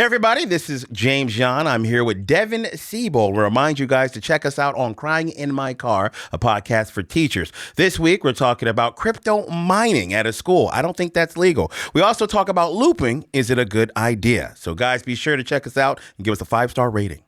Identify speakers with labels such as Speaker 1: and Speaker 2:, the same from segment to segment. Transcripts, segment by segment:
Speaker 1: Hey, everybody, this is James John. I'm here with Devin Siebold. We remind you guys to check us out on Crying in My Car, a podcast for teachers. This week, we're talking about crypto mining at a school. I don't think that's legal. We also talk about looping. Is it a good idea? So, guys, be sure to check us out and give us a 5-star rating.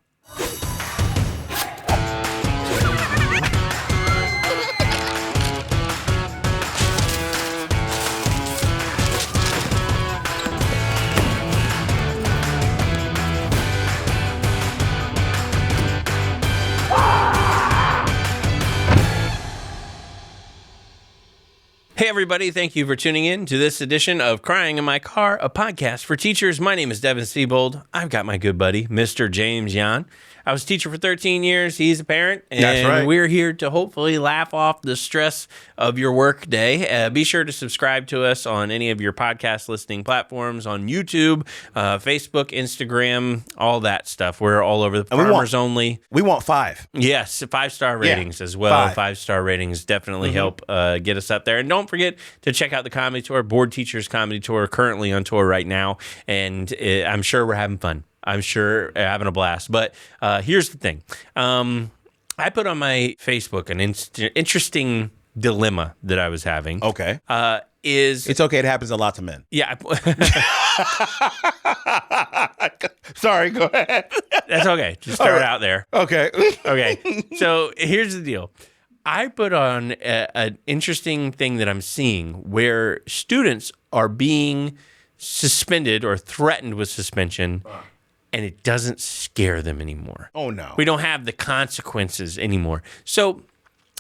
Speaker 2: Hey, everybody. Thank you for tuning in to this edition of Crying in My Car, a podcast for teachers. My name is Devin Siebold. I've got my good buddy, Mr. James Jan. I was a teacher for 13 years. He's a parent. And
Speaker 1: That's right.
Speaker 2: We're here to hopefully laugh off the stress of your work day. Be sure to subscribe to us on any of your podcast listening platforms, on YouTube, Facebook, Instagram, all that stuff. We're all over the farmers only.
Speaker 1: We want 5.
Speaker 2: Yes, 5-star ratings as well. 5-star ratings definitely help get us up there. And don't forget to check out the comedy tour, Board Teachers Comedy Tour, currently on tour right now. And I'm sure we're having fun. I'm sure having a blast. But here's the thing. I put on my Facebook an interesting dilemma that I was having.
Speaker 1: Okay.
Speaker 2: It's
Speaker 1: okay. It happens a lot to men.
Speaker 2: Yeah.
Speaker 1: Sorry, go ahead.
Speaker 2: That's okay. Just throw it out there.
Speaker 1: Okay.
Speaker 2: Okay. So here's the deal. I put on an interesting thing that I'm seeing where students are being suspended or threatened with suspension, and it doesn't scare them anymore.
Speaker 1: Oh, no.
Speaker 2: We don't have the consequences anymore. So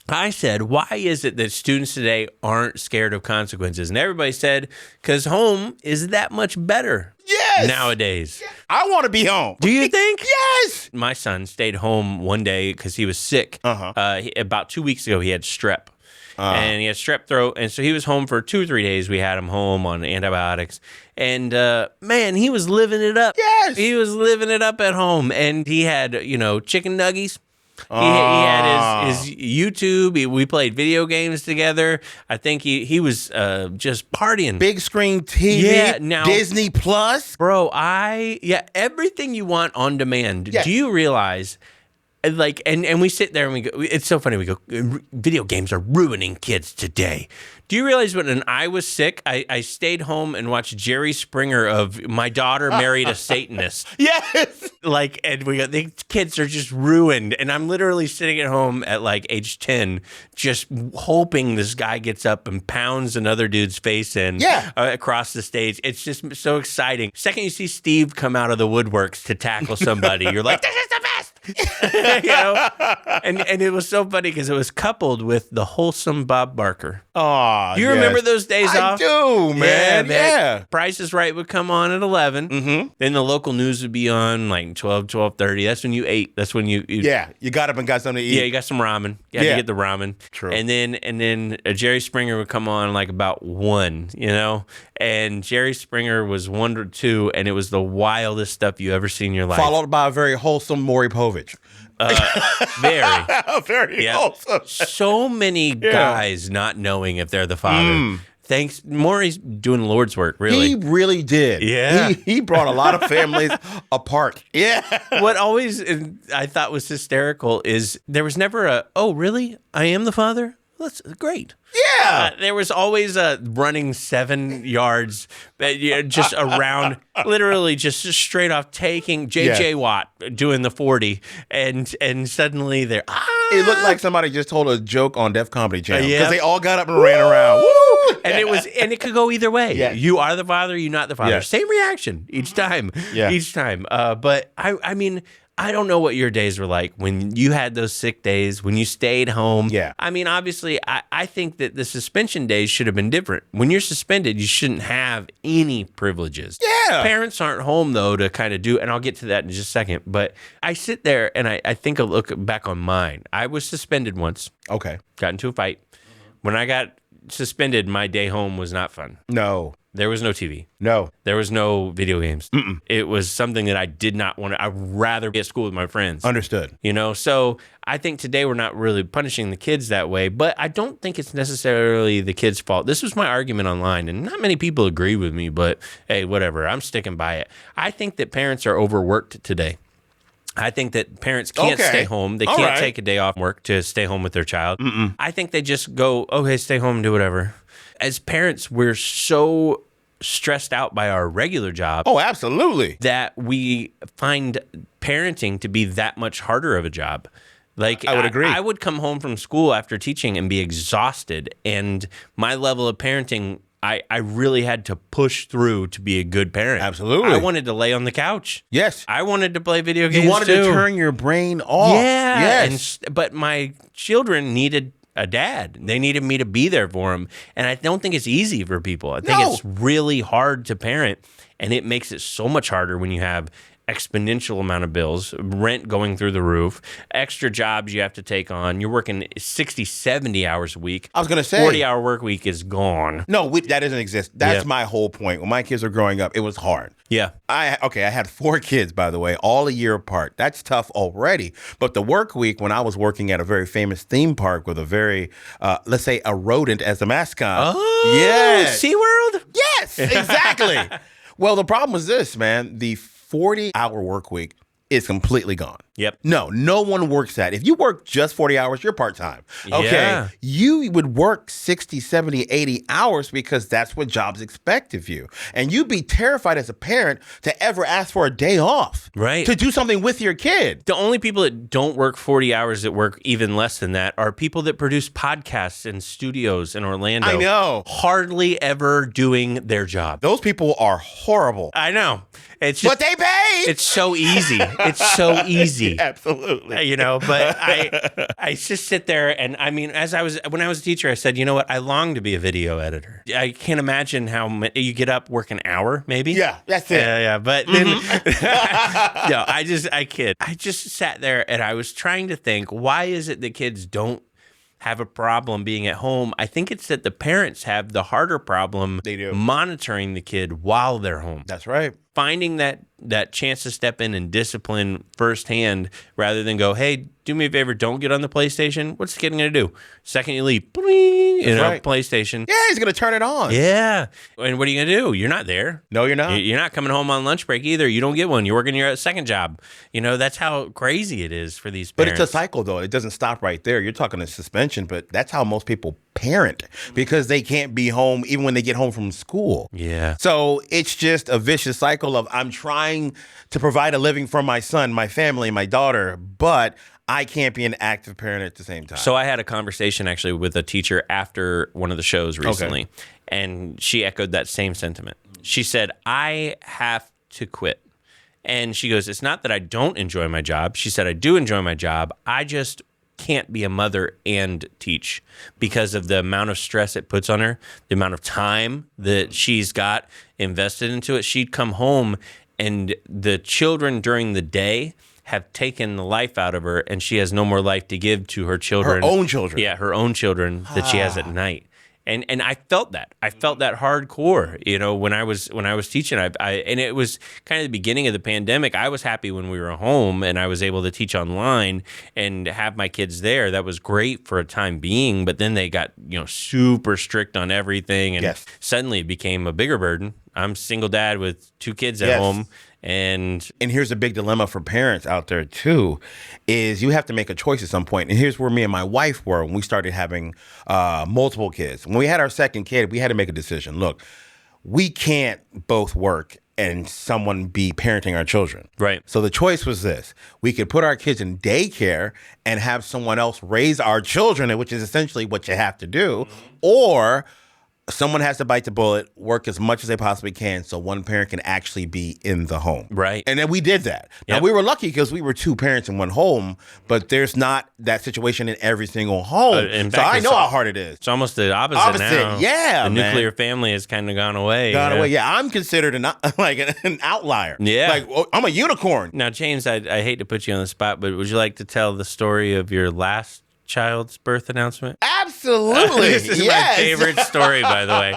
Speaker 2: I said, why is it that students today aren't scared of consequences? And everybody said, because home is that much better nowadays.
Speaker 1: I want to be home.
Speaker 2: Do you think?
Speaker 1: Yes.
Speaker 2: My son stayed home one day because he was sick. About 2 weeks ago, he had strep. And he had strep throat. And so he was home for 2 or 3 days. We had him home on antibiotics. And, man, he was living it up.
Speaker 1: Yes.
Speaker 2: He was living it up at home. And he had, chicken nuggies. He had his YouTube. We played video games together. I think he was just partying.
Speaker 1: Big screen TV.
Speaker 2: Yeah, now,
Speaker 1: Disney Plus.
Speaker 2: Bro, everything you want on demand.
Speaker 1: Yeah.
Speaker 2: Do you realize... Like, and we sit there and we go, it's so funny. We go, video games are ruining kids today. Do you realize when I was sick, I stayed home and watched Jerry Springer of My Daughter Married a Satanist.
Speaker 1: Yes.
Speaker 2: Like, and we go, the kids are just ruined. And I'm literally sitting at home at like age 10, just hoping this guy gets up and pounds another dude's face in across the stage. It's just so exciting. Second you see Steve come out of the woodworks to tackle somebody, you're like, this is the best. And it was so funny because it was coupled with the wholesome Bob Barker.
Speaker 1: Oh,
Speaker 2: do you remember those days off?
Speaker 1: I do, man. Yeah.
Speaker 2: Price is Right would come on at 11. Mm-hmm. Then the local news would be on like 12, 12:30. That's when you ate. That's when you
Speaker 1: you got up and got something to eat.
Speaker 2: Yeah, you got some ramen. You had to get the ramen.
Speaker 1: True.
Speaker 2: And then Jerry Springer would come on like about 1, and Jerry Springer was 1 or 2, and it was the wildest stuff you ever seen in your life.
Speaker 1: Followed by a very wholesome Maury Povich.
Speaker 2: Very
Speaker 1: wholesome.
Speaker 2: So many guys not knowing if they're the father. Thanks. Maury's doing the Lord's work, really.
Speaker 1: He really did.
Speaker 2: Yeah.
Speaker 1: He brought a lot of families apart. Yeah.
Speaker 2: What always I thought was hysterical is there was never oh, really? I am the father? That's great.
Speaker 1: Yeah.
Speaker 2: There was always running 7 yards just around, literally just straight off taking J.J. Watt doing the 40. And suddenly they're,
Speaker 1: It looked like somebody just told a joke on Def Comedy Channel.
Speaker 2: Yeah.
Speaker 1: Because they all got up and ran around. Woo!
Speaker 2: And it could go either way.
Speaker 1: Yeah.
Speaker 2: You are the father, you're not the father.
Speaker 1: Yeah.
Speaker 2: Same reaction each time.
Speaker 1: Yeah.
Speaker 2: Each time. But I mean, I don't know what your days were like when you had those sick days, when you stayed home.
Speaker 1: Yeah.
Speaker 2: I mean, obviously, I think that the suspension days should have been different. When you're suspended, you shouldn't have any privileges.
Speaker 1: Yeah.
Speaker 2: Parents aren't home, though, to kind of do, and I'll get to that in just a second. But I sit there and I think I look back on mine. I was suspended once.
Speaker 1: Okay.
Speaker 2: Got into a fight. When I got suspended, my day home was not fun.
Speaker 1: No.
Speaker 2: there was no TV.
Speaker 1: No.
Speaker 2: There was no video games. It was something that I did not want to. I'd rather be at school with my friends.
Speaker 1: Understood.
Speaker 2: So I think today we're not really punishing the kids that way, but I don't think it's necessarily the kids' fault. This was my argument online, and not many people agree with me, but hey, whatever. I'm sticking by it. I think that parents are overworked today. I think that parents can't stay home. They can't take a day off work to stay home with their child. I think they just go, okay, stay home and do whatever. As parents, we're so stressed out by our regular job.
Speaker 1: Oh, absolutely.
Speaker 2: That we find parenting to be that much harder of a job. Like,
Speaker 1: I would agree.
Speaker 2: I would come home from school after teaching and be exhausted. And my level of parenting, I really had to push through to be a good parent.
Speaker 1: Absolutely.
Speaker 2: I wanted to lay on the couch.
Speaker 1: Yes.
Speaker 2: I wanted to play video games.
Speaker 1: You wanted to turn your brain off.
Speaker 2: Yeah.
Speaker 1: Yes.
Speaker 2: But my children needed a dad. They needed me to be there for them. And I don't think it's easy for people. I think it's really hard to parent. And it makes it so much harder when you have exponential amount of bills, rent going through the roof, extra jobs you have to take on. You're working 60, 70 hours a week.
Speaker 1: I was going to say
Speaker 2: 40-hour work week is gone.
Speaker 1: No, that doesn't exist. That's my whole point. When my kids were growing up, it was hard.
Speaker 2: Yeah.
Speaker 1: I had 4 kids, by the way, all a year apart. That's tough already. But the work week, when I was working at a very famous theme park with a very, let's say, a rodent as a mascot.
Speaker 2: Oh,
Speaker 1: yes.
Speaker 2: SeaWorld?
Speaker 1: Yes, exactly. Well, the problem was this, man. The 40-hour work week is completely gone.
Speaker 2: Yep.
Speaker 1: No one works that. If you work just 40 hours, you're part-time. Okay.
Speaker 2: Yeah.
Speaker 1: You would work 60, 70, 80 hours because that's what jobs expect of you. And you'd be terrified as a parent to ever ask for a day off.
Speaker 2: Right.
Speaker 1: To do something with your kid.
Speaker 2: The only people that don't work 40 hours that work even less than that are people that produce podcasts in studios in Orlando.
Speaker 1: I know.
Speaker 2: Hardly ever doing their job.
Speaker 1: Those people are horrible.
Speaker 2: I know. It's just,
Speaker 1: but they pay.
Speaker 2: It's so easy. It's so easy.
Speaker 1: Absolutely.
Speaker 2: But I just sit there and when I was a teacher, I said, you know what? I long to be a video editor. I can't imagine how you get up, work an hour, maybe.
Speaker 1: Yeah, that's it.
Speaker 2: Yeah. But then, no, I kid. I just sat there and I was trying to think, why is it that kids don't have a problem being at home? I think it's that the parents have the harder problem monitoring the kid while they're home.
Speaker 1: That's right.
Speaker 2: Finding that chance to step in and discipline firsthand rather than go, hey, do me a favor, don't get on the PlayStation. What's the kid going to do? Second you leave, PlayStation.
Speaker 1: Yeah, he's going to turn it on.
Speaker 2: Yeah. And what are you going to do? You're not there.
Speaker 1: No, you're not.
Speaker 2: You're not coming home on lunch break either. You don't get one. You're working your second job. That's how crazy it is for these parents.
Speaker 1: But it's a cycle, though. It doesn't stop right there. You're talking a suspension, but that's how most people parent because they can't be home even when they get home from school.
Speaker 2: Yeah.
Speaker 1: So it's just a vicious cycle of I'm trying to provide a living for my son, my family, my daughter, but I can't be an active parent at the same time.
Speaker 2: So I had a conversation actually with a teacher after one of the shows recently, and she echoed that same sentiment. She said, I have to quit. And she goes, it's not that I don't enjoy my job. She said, I do enjoy my job. I just can't be a mother and teach because of the amount of stress it puts on her, the amount of time that she's got invested into it. She'd come home and the children during the day have taken the life out of her and she has no more life to give to her children.
Speaker 1: Her own children.
Speaker 2: Yeah, her own children that she has at night. And I felt that. I felt that hardcore, when I was teaching. And it was kind of the beginning of the pandemic. I was happy when we were home and I was able to teach online and have my kids there. That was great for a time being, but then they got, super strict on everything and suddenly it became a bigger burden. I'm a single dad with 2 kids at home. And
Speaker 1: here's a big dilemma for parents out there too, is you have to make a choice at some point. And here's where me and my wife were when we started having multiple kids. When we had our second kid, we had to make a decision. Look, we can't both work and someone be parenting our children.
Speaker 2: Right.
Speaker 1: So the choice was this. We could put our kids in daycare and have someone else raise our children, which is essentially what you have to do, or someone has to bite the bullet, work as much as they possibly can so one parent can actually be in the home.
Speaker 2: Right.
Speaker 1: And then we did that. Now, we were lucky because we were 2 parents in one home, but there's not that situation in every single home. So I know how hard it is.
Speaker 2: It's almost the opposite now.
Speaker 1: Yeah,
Speaker 2: the nuclear family has kind of gone away.
Speaker 1: Yeah, I'm considered an outlier.
Speaker 2: Yeah.
Speaker 1: Like, I'm a unicorn.
Speaker 2: Now, James, I hate to put you on the spot, but would you like to tell the story of your last child's birth announcement?
Speaker 1: Absolutely.
Speaker 2: This is my favorite story, by the way.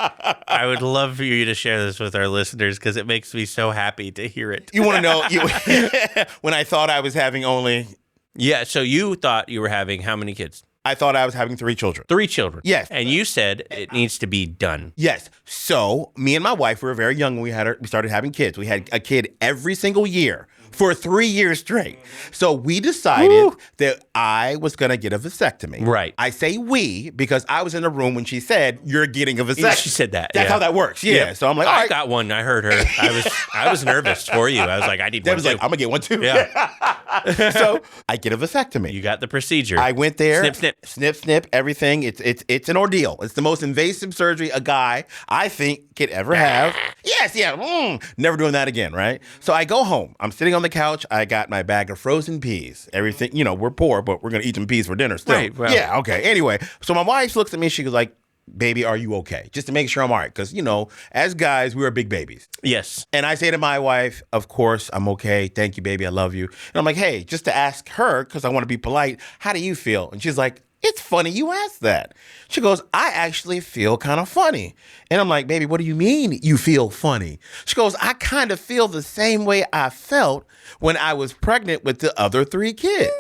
Speaker 2: I would love for you to share this with our listeners because it makes me so happy to hear it.
Speaker 1: You want to know when I thought I was having only...
Speaker 2: Yeah, so you thought you were having how many kids?
Speaker 1: I thought I was having 3 children.
Speaker 2: 3 children.
Speaker 1: Yes.
Speaker 2: And you said it needs to be done.
Speaker 1: Yes. So me and my wife were very young when we started having kids. We had a kid every single year for 3 years straight. So we decided that I was going to get a vasectomy.
Speaker 2: Right.
Speaker 1: I say we because I was in the room when she said, you're getting a vasectomy.
Speaker 2: Yeah, she said that.
Speaker 1: That's how that works. Yeah. So I'm like, all right.
Speaker 2: I got one. I heard her. I was nervous for you. I was like, I need one
Speaker 1: was
Speaker 2: too.
Speaker 1: like, I'm going to get one too.
Speaker 2: Yeah.
Speaker 1: So I get a vasectomy.
Speaker 2: You got the procedure.
Speaker 1: I went there.
Speaker 2: Snip, snip.
Speaker 1: Snip, snip, everything. It's an ordeal. It's the most invasive surgery a guy, I think, could ever have. Yes, yeah. Never doing that again, right? So I go home. I'm sitting on the couch. I got my bag of frozen peas. Everything, we're poor, but we're going to eat some peas for dinner still.
Speaker 2: Right, well.
Speaker 1: Yeah, okay. Anyway, so my wife looks at me. She goes like, baby, are you okay? Just to make sure I'm all right. Because, as guys, we are big babies.
Speaker 2: Yes.
Speaker 1: And I say to my wife, of course, I'm okay. Thank you, baby. I love you. And I'm like, hey, just to ask her, because I want to be polite, how do you feel? And she's like, it's funny you asked that. She goes, I actually feel kind of funny. And I'm like, baby, what do you mean you feel funny? She goes, I kind of feel the same way I felt when I was pregnant with the other 3 kids.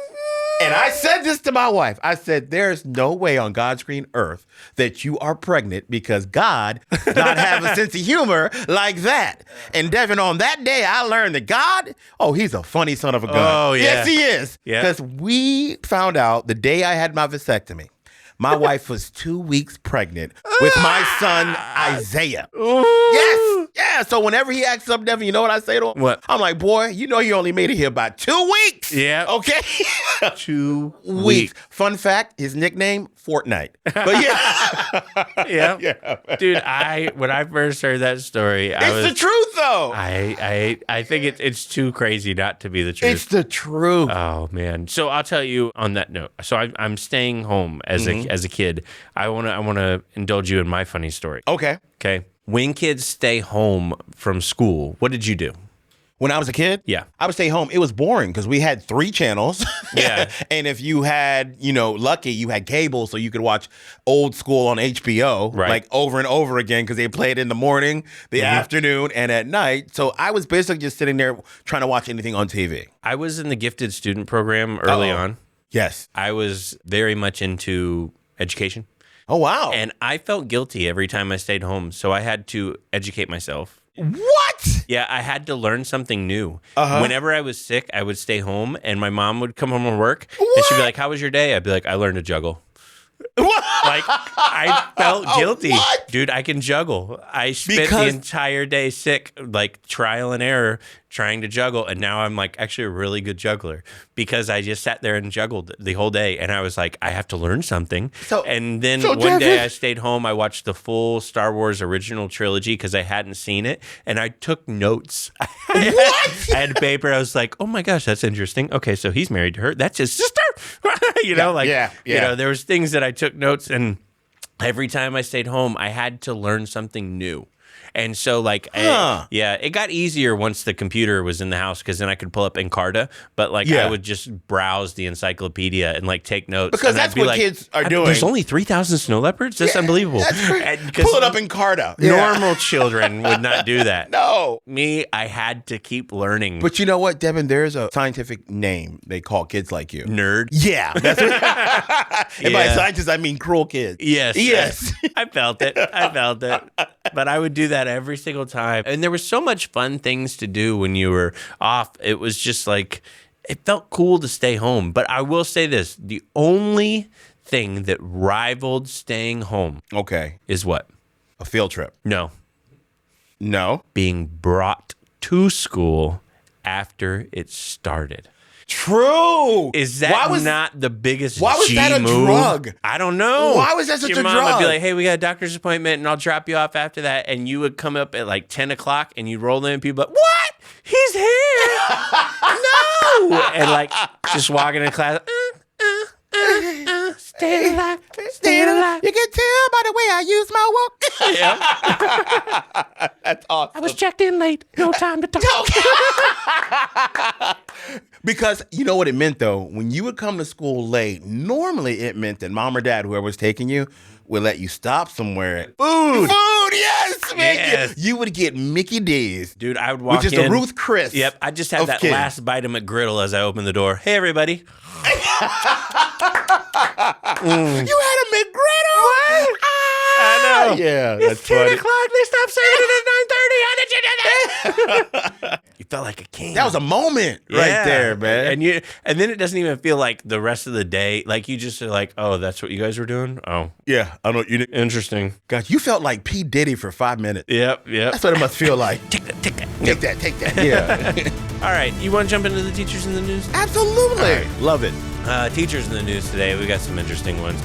Speaker 1: And I said this to my wife. I said, there's no way on God's green earth that you are pregnant because God does not have a sense of humor like that. And Devin, on that day, I learned that God, he's a funny son of a gun.
Speaker 2: Oh, yeah.
Speaker 1: Yes, he is.
Speaker 2: Yeah.
Speaker 1: Because we found out the day I had my vasectomy, my wife was 2 weeks pregnant with my son, Isaiah. Yes. Yeah. So whenever he acts up, Devin, you know what I say to him?
Speaker 2: What?
Speaker 1: I'm like, boy, you only made it here about 2 weeks.
Speaker 2: Yeah.
Speaker 1: Okay.
Speaker 2: 2
Speaker 1: weeks. Fun fact, his nickname, Fortnight. But yeah.
Speaker 2: Yeah. Dude, when I first heard that story,
Speaker 1: it's the truth though.
Speaker 2: I think it's too crazy not to be the truth.
Speaker 1: It's the truth.
Speaker 2: Oh man. So I'll tell you on that note. So I'm staying home as a kid. I wanna indulge you in my funny story.
Speaker 1: Okay.
Speaker 2: When kids stay home from school, what did you do?
Speaker 1: When I was a kid,
Speaker 2: Yeah.
Speaker 1: I would stay home. It was boring because we had 3 channels.
Speaker 2: Yeah.
Speaker 1: And if you had, lucky, you had cable so you could watch old school on HBO,
Speaker 2: Right.
Speaker 1: like over and over again because they played in the morning, the afternoon, and at night. So I was basically just sitting there trying to watch anything on TV.
Speaker 2: I was in the gifted student program early on.
Speaker 1: Yes.
Speaker 2: I was very much into education.
Speaker 1: Oh, wow.
Speaker 2: And I felt guilty every time I stayed home. So I had to educate myself.
Speaker 1: What?
Speaker 2: Yeah, I had to learn something new. Whenever I was sick, I would stay home and my mom would come home from work and she'd be like, how was your day? I'd be like, I learned to juggle.
Speaker 1: What?
Speaker 2: Like, I felt guilty.
Speaker 1: What?
Speaker 2: Dude, I can juggle. I spent the entire day sick, like trial and error, trying to juggle. And now I'm like actually a really good juggler because I just sat there and juggled the whole day. And I was like, I have to learn something. And then one day I stayed home. I watched the full Star Wars original trilogy because I hadn't seen it. And I took notes.
Speaker 1: What?
Speaker 2: I had paper. I was like, oh my gosh, that's interesting. Okay, so he's married to her. That's his sister. There was things that I took notes, and every time I stayed home, I had to learn something new. And so, it got easier once the computer was in the house because then I could pull up Encarta. But I would just browse the encyclopedia and take notes
Speaker 1: because that's what kids are doing.
Speaker 2: There's only 3,000 snow leopards. That's unbelievable.
Speaker 1: That's pull it up Encarta.
Speaker 2: Normal children would not do that.
Speaker 1: No,
Speaker 2: me, I had to keep learning.
Speaker 1: But you know what, Devin? There's a scientific name they call kids like you.
Speaker 2: Nerd.
Speaker 1: Yeah, that's what. And by scientists, I mean cruel kids.
Speaker 2: Yes. I felt it. But I would do that every single time. And there was so much fun things to do when you were off. It was just it felt cool to stay home. But I will say this, the only thing that rivaled staying home is what?
Speaker 1: A field trip.
Speaker 2: No.
Speaker 1: No?
Speaker 2: Being brought to school after it started.
Speaker 1: True.
Speaker 2: Is that not the biggest
Speaker 1: Why was that a
Speaker 2: move?
Speaker 1: drug?
Speaker 2: I don't know.
Speaker 1: Why was that such a drug?
Speaker 2: Your mom would be like, hey, we got a doctor's appointment and I'll drop you off after that. And you would come up at 10 o'clock and you'd roll in and people like, what? He's here. No. And just walking in class. Stay alive. Stay alive.
Speaker 1: You can tell by the way I use my walk. That's awesome.
Speaker 2: I was checked in late. No time to talk.
Speaker 1: Because you know what it meant, though? When you would come to school late, normally it meant that mom or dad, whoever was taking you, would let you stop somewhere. Food, yes, man.
Speaker 2: Yes.
Speaker 1: You would get Mickey D's.
Speaker 2: Dude, I would walk in.
Speaker 1: Which is the Ruth Chris.
Speaker 2: Yep, I just had
Speaker 1: of
Speaker 2: that
Speaker 1: kids.
Speaker 2: last bite of McGriddle as I opened the door. Hey, everybody.
Speaker 1: You had a McGriddle?
Speaker 2: What? I know.
Speaker 1: Yeah,
Speaker 2: It's
Speaker 1: that's
Speaker 2: 10
Speaker 1: funny.
Speaker 2: o'clock. They stopped serving it at 9:30. How did you do that? You felt like a king.
Speaker 1: That was a moment right there, man.
Speaker 2: And then it doesn't even feel like the rest of the day. Like you just are like, oh, that's what you guys were doing? Oh.
Speaker 1: Yeah, I know.
Speaker 2: Interesting.
Speaker 1: God, you felt like P. Diddy for 5 minutes.
Speaker 2: Yep.
Speaker 1: That's what it must feel like.
Speaker 2: Take that.
Speaker 1: Take that. Yeah.
Speaker 2: All right. You want to jump into the teachers in the news?
Speaker 1: Absolutely.
Speaker 2: All right.
Speaker 1: Love it.
Speaker 2: Teachers in the news today. We got some interesting ones.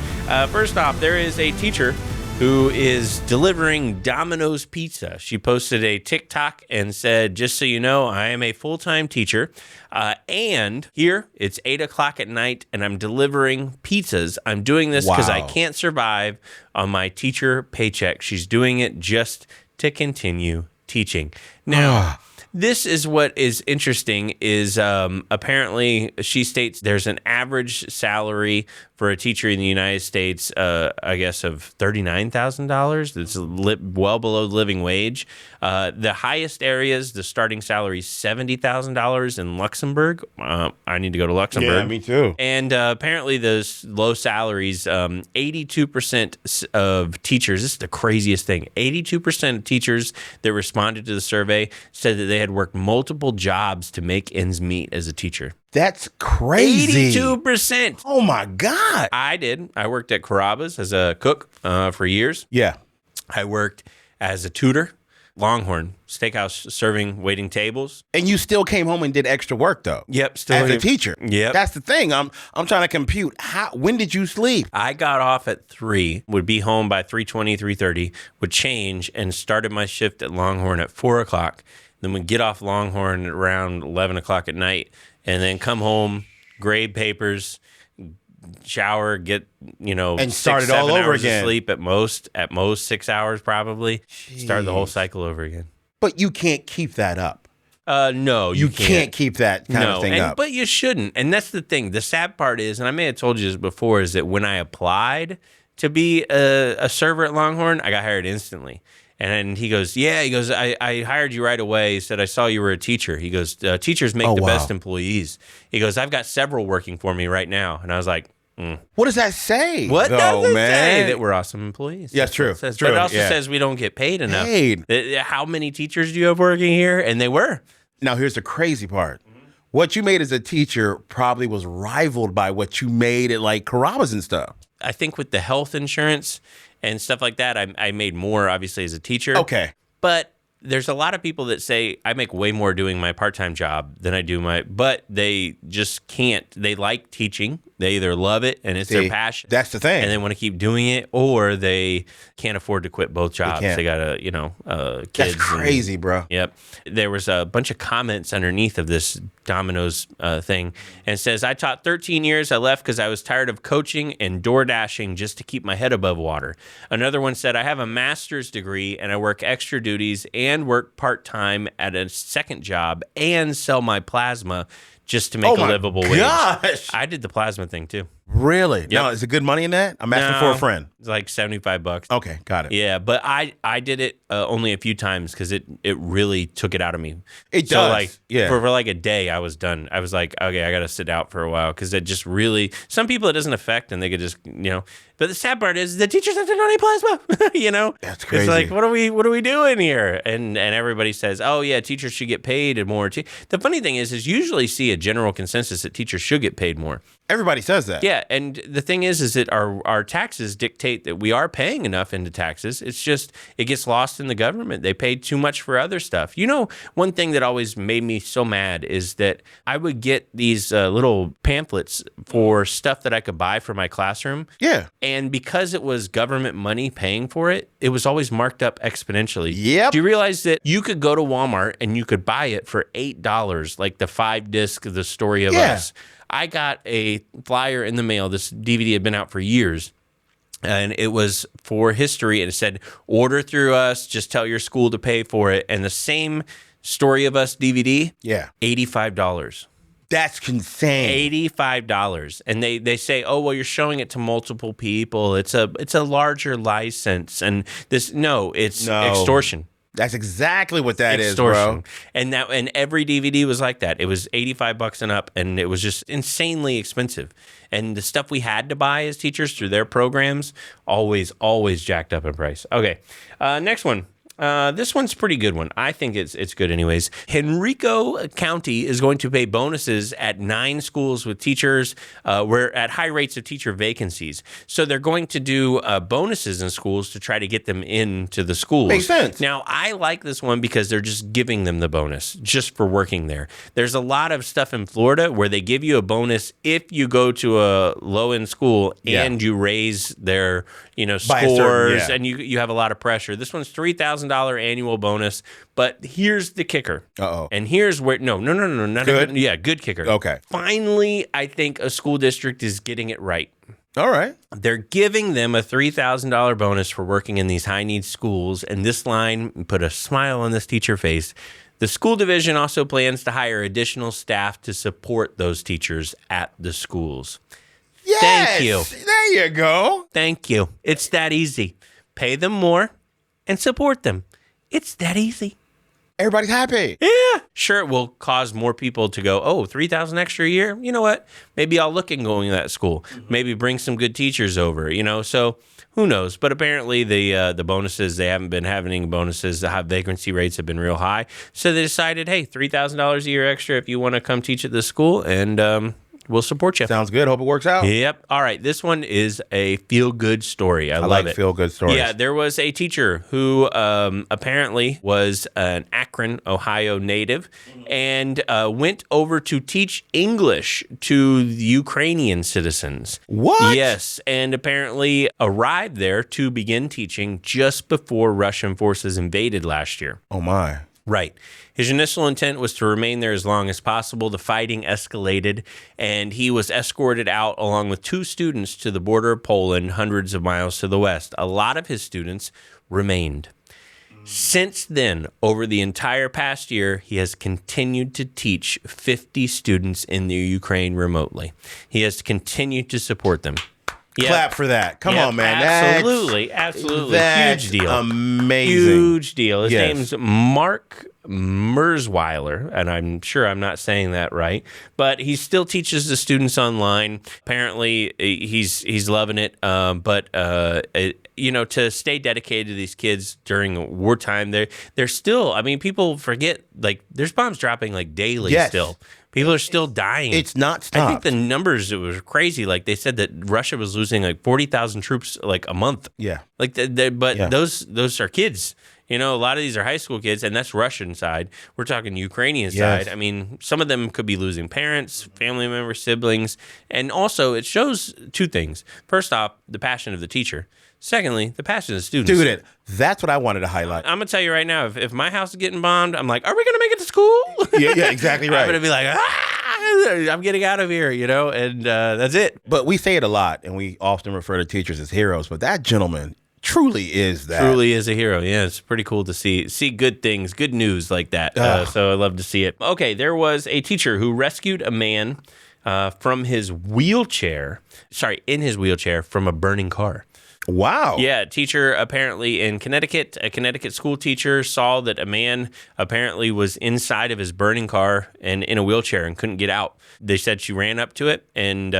Speaker 2: First off, there is a teacher who is delivering Domino's pizza. She posted a TikTok and said, just so you know, I am a full-time teacher. And here it's 8 o'clock at night and I'm delivering pizzas. I'm doing this because I can't survive on my teacher paycheck. She's doing it just to continue teaching. Now, this is what is interesting is apparently she states there's an average salary for a teacher in the United States, I guess, of $39,000. That's well below living wage. The highest areas, the starting salary is $70,000 in Luxembourg. I need to go to Luxembourg.
Speaker 1: Yeah, me too.
Speaker 2: And apparently the low salaries, 82% of teachers, this is the craziest thing, 82% of teachers that responded to the survey said that they had worked multiple jobs to make ends meet as a teacher.
Speaker 1: That's crazy.
Speaker 2: 82%.
Speaker 1: Oh, my God.
Speaker 2: I did. I worked at Carrabba's as a cook for years.
Speaker 1: Yeah.
Speaker 2: I worked as a tutor, Longhorn Steakhouse, serving, waiting tables.
Speaker 1: And you still came home and did extra work, though.
Speaker 2: Yep. Still
Speaker 1: as a teacher.
Speaker 2: Yep.
Speaker 1: That's the thing. I'm trying to compute. When did you sleep?
Speaker 2: I got off at 3, would be home by 3:20, 3:30, would change and started my shift at Longhorn at 4 o'clock. Then would get off Longhorn around 11 o'clock at night and then come home, grade papers, shower, get,
Speaker 1: and start it all over again.
Speaker 2: Sleep at most 6 hours probably.
Speaker 1: Jeez.
Speaker 2: Start the whole cycle over again.
Speaker 1: But you can't keep that up.
Speaker 2: No,
Speaker 1: you can't keep that kind of thing up.
Speaker 2: But you shouldn't. And that's the thing. The sad part is, and I may have told you this before, is that when I applied to be a server at Longhorn, I got hired instantly. And then he goes, I hired you right away. He said, I saw you were a teacher. He goes, teachers make the best employees. He goes, I've got several working for me right now. And I was like,
Speaker 1: What does that say?
Speaker 2: What does it say? That we're awesome employees.
Speaker 1: Yeah, true.
Speaker 2: But it also says we don't get paid enough. How many teachers do you have working here? And they were.
Speaker 1: Now, here's the crazy part. What you made as a teacher probably was rivaled by what you made at like Carrabba's and stuff.
Speaker 2: I think with the health insurance and stuff like that, I made more, obviously, as a teacher.
Speaker 1: Okay.
Speaker 2: But there's a lot of people that say I make way more doing my part-time job than I do but they just can't. They like teaching. They either love it and it's their passion.
Speaker 1: That's the thing.
Speaker 2: And they want to keep doing it, or they can't afford to quit both jobs. They got to, kids.
Speaker 1: That's crazy, bro.
Speaker 2: Yep. There was a bunch of comments underneath of this Domino's thing, and it says, I taught 13 years. I left because I was tired of coaching and door dashing just to keep my head above water. Another one said, I have a master's degree and I work extra duties and work part-time at a second job and sell my plasma just to make a livable wage. I did the plasma thing too.
Speaker 1: Really? Yep. Now, is it good money in that? I'm asking for a friend.
Speaker 2: It's like $75.
Speaker 1: Okay, got it.
Speaker 2: Yeah, but I did it only a few times because it really took it out of me.
Speaker 1: It does.
Speaker 2: For like a day, I was done. I was like, okay, I got to sit out for a while because it just really. Some people it doesn't affect, and they could just But the sad part is the teachers have to donate plasma.
Speaker 1: That's crazy.
Speaker 2: It's like, what are we doing here? And everybody says, oh yeah, teachers should get paid and more. The funny thing is usually see a general consensus that teachers should get paid more.
Speaker 1: Everybody says that.
Speaker 2: Yeah, and the thing is that our taxes dictate that we are paying enough into taxes. It's just it gets lost in the government. They pay too much for other stuff. One thing that always made me so mad is that I would get these little pamphlets for stuff that I could buy for my classroom.
Speaker 1: Yeah.
Speaker 2: And because it was government money paying for it, it was always marked up exponentially.
Speaker 1: Yep.
Speaker 2: Do you realize that you could go to Walmart and you could buy it for $8, like the 5-disc of The Story of Us? I got a flyer in the mail. This DVD had been out for years, and it was for history, and it said, order through us, just tell your school to pay for it. And the same Story of Us DVD, $85.
Speaker 1: That's insane.
Speaker 2: $85. And they say, oh, well, you're showing it to multiple people. It's a larger license. And it's extortion.
Speaker 1: That's exactly what that
Speaker 2: Extortion.
Speaker 1: is, bro.
Speaker 2: And every DVD was like that. It was $85 and up, and it was just insanely expensive. And the stuff we had to buy as teachers through their programs, always jacked up in price. Okay, next one. This one's a pretty good one. I think it's good anyways. Henrico County is going to pay bonuses at 9 schools with teachers. We're at high rates of teacher vacancies. So they're going to do bonuses in schools to try to get them into the schools.
Speaker 1: Makes sense.
Speaker 2: Now, I like this one because they're just giving them the bonus just for working there. There's a lot of stuff in Florida where they give you a bonus if you go to a low-end school and you raise their scores and you have a lot of pressure. This one's $3,000 annual bonus, but here's the kicker.
Speaker 1: Uh-oh.
Speaker 2: And here's where not
Speaker 1: good.
Speaker 2: Good kicker.
Speaker 1: Okay.
Speaker 2: Finally, I think a school district is getting it right.
Speaker 1: All right.
Speaker 2: They're giving them a $3,000 bonus for working in these high-needs schools, and this line put a smile on this teacher face. The school division also plans to hire additional staff to support those teachers at the schools.
Speaker 1: Yes!
Speaker 2: Thank you.
Speaker 1: There you go.
Speaker 2: Thank you. It's that easy. Pay them more and support them. It's that easy.
Speaker 1: Everybody's happy.
Speaker 2: Yeah. Sure, it will cause more people to go, oh, $3,000 extra a year? You know what? Maybe I'll look at going to that school. Maybe bring some good teachers over, so who knows? But apparently the bonuses, they haven't been having any bonuses. The vacancy rates have been real high. So they decided, hey, $3,000 a year extra if you want to come teach at this school, and we'll support you.
Speaker 1: Sounds good. Hope it works out.
Speaker 2: Yep. All right. This one is a feel-good story. I love
Speaker 1: like
Speaker 2: it.
Speaker 1: feel-good stories.
Speaker 2: Yeah. There was a teacher who apparently was an Akron, Ohio native and went over to teach English to the Ukrainian citizens.
Speaker 1: What?
Speaker 2: Yes. And apparently arrived there to begin teaching just before Russian forces invaded last year.
Speaker 1: Oh, my.
Speaker 2: Right. His initial intent was to remain there as long as possible. The fighting escalated, and he was escorted out along with 2 students to the border of Poland, hundreds of miles to the west. A lot of his students remained. Since then, over the entire past year, he has continued to teach 50 students in the Ukraine remotely. He has continued to support them. Yep.
Speaker 1: Clap for that. Come on, man.
Speaker 2: Absolutely.
Speaker 1: That's
Speaker 2: huge deal.
Speaker 1: Amazing.
Speaker 2: Huge deal. His name's Mark Merzweiler, and I'm sure I'm not saying that right, but he still teaches the students online. Apparently, he's loving it. To stay dedicated to these kids during wartime, they're still. I mean, people forget there's bombs dropping daily still. People are still dying.
Speaker 1: It's not stopped.
Speaker 2: I think the numbers, it was crazy. They said that Russia was losing 40,000 troops a month.
Speaker 1: Yeah.
Speaker 2: Those are kids. A lot of these are high school kids, and that's Russian side. We're talking Ukrainian side. I mean, some of them could be losing parents, family members, siblings. And also, it shows 2 things. First off, the passion of the teacher. Secondly, the passion of the students.
Speaker 1: Dude, that's what I wanted to highlight.
Speaker 2: I'm going to tell you right now, if my house is getting bombed, I'm like, are we going to make it to school?
Speaker 1: Yeah, exactly right.
Speaker 2: I'm going to be like, I'm getting out of here, and that's it.
Speaker 1: But we say it a lot, and we often refer to teachers as heroes, but that gentleman truly is that.
Speaker 2: Truly is a hero. Yeah, it's pretty cool to see good things, good news like that. So I love to see it. Okay, there was a teacher who rescued a man in his wheelchair from a burning car.
Speaker 1: Wow.
Speaker 2: Yeah, teacher apparently in Connecticut, a Connecticut school teacher saw that a man apparently was inside of his burning car and in a wheelchair and couldn't get out. They said she ran up to it and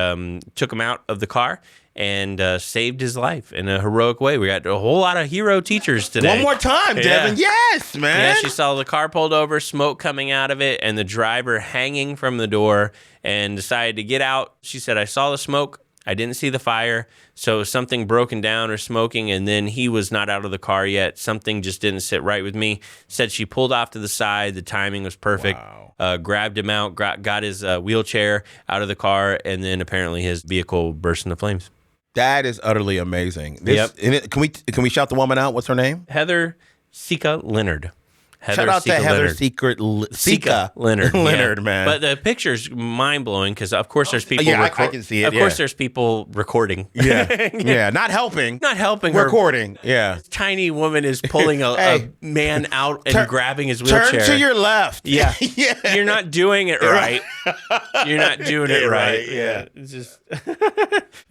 Speaker 2: took him out of the car and saved his life in a heroic way. We got a whole lot of hero teachers today.
Speaker 1: One more time, Devin.
Speaker 2: Yeah.
Speaker 1: Yes, man.
Speaker 2: Yeah, she saw the car pulled over, smoke coming out of it, and the driver hanging from the door and decided to get out. She said, I saw the smoke. I didn't see the fire, so something broken down or smoking, and then he was not out of the car yet. Something just didn't sit right with me. Said she pulled off to the side. The timing was perfect.
Speaker 1: Wow.
Speaker 2: Grabbed him out, got his wheelchair out of the car, and then apparently his vehicle burst into flames.
Speaker 1: That is utterly amazing.
Speaker 2: Yep.
Speaker 1: Can we shout the woman out? What's her name?
Speaker 2: Heather Sika Leonard.
Speaker 1: Shout out to Heather Sika
Speaker 2: Leonard.
Speaker 1: Leonard, man.
Speaker 2: But the picture's mind-blowing because, of course, there's people
Speaker 1: I can see it.
Speaker 2: Of course, there's people recording.
Speaker 1: Yeah. Not helping.
Speaker 2: Not helping her.
Speaker 1: Recording. Yeah.
Speaker 2: This tiny woman is pulling a man out and grabbing his wheelchair.
Speaker 1: Turn to your left.
Speaker 2: Yeah. You're not doing it right. You're not doing it right.
Speaker 1: Yeah.
Speaker 2: It's just...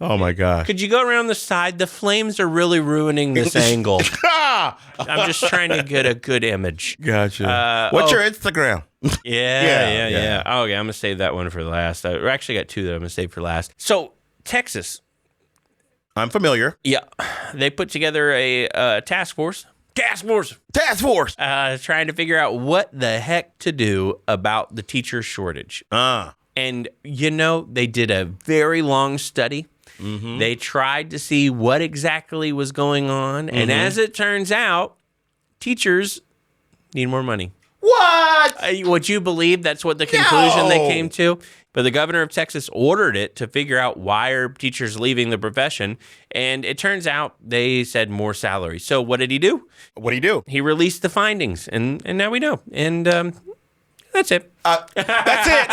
Speaker 1: Oh, my gosh.
Speaker 2: Could you go around the side? The flames are really ruining this angle. I'm just trying to get a good image.
Speaker 1: Gotcha. What's your Instagram?
Speaker 2: Yeah. Oh, yeah. I'm going to save that one for last. I actually got two that I'm going to save for last. So, Texas.
Speaker 1: I'm familiar.
Speaker 2: Yeah. They put together a task force. Task force. Trying to figure out what the heck to do about the teacher shortage. And, they did a very long study. Mm-hmm. They tried to see what exactly was going on. Mm-hmm. And as it turns out, teachers need more money.
Speaker 1: What?
Speaker 2: Would you believe that's what the conclusion they came to? But the governor of Texas ordered it to figure out why are teachers leaving the profession. And it turns out they said more salary. So what did he do? He released the findings. And now we know. And that's it.
Speaker 1: That's it.